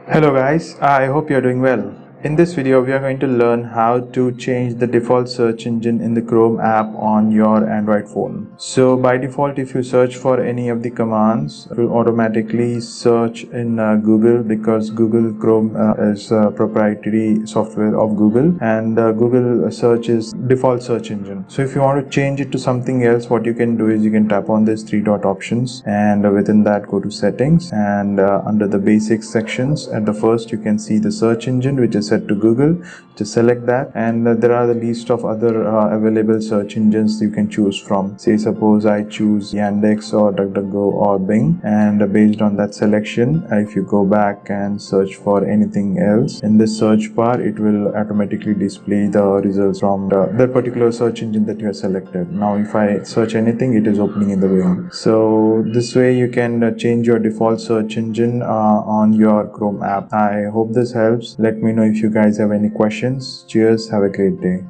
Hello guys, I hope you're doing well. In this video, we are going to learn how to change the default search engine in the Chrome app on your Android phone. So by default, if you search for any of the commands, it will automatically search in Google, because Google Chrome is proprietary software of Google, and Google search is default search engine. So if you want to change it to something else, what you can do is you can tap on these three dot options, and within that go to settings, and under the basics sections at the first you can see the search engine, which is set to Google. Just select that, and there are the list of other available search engines you can choose from. Say suppose I choose Yandex or DuckDuckGo or Bing, and based on that selection, if you go back and search for anything else in this search bar, it will automatically display the results from that particular search engine that you have selected. Now if I search anything, it is opening in the Bing. So this way you can change your default search engine on your Chrome app. I hope this helps. Let me know if you guys have any questions. Cheers, have a great day.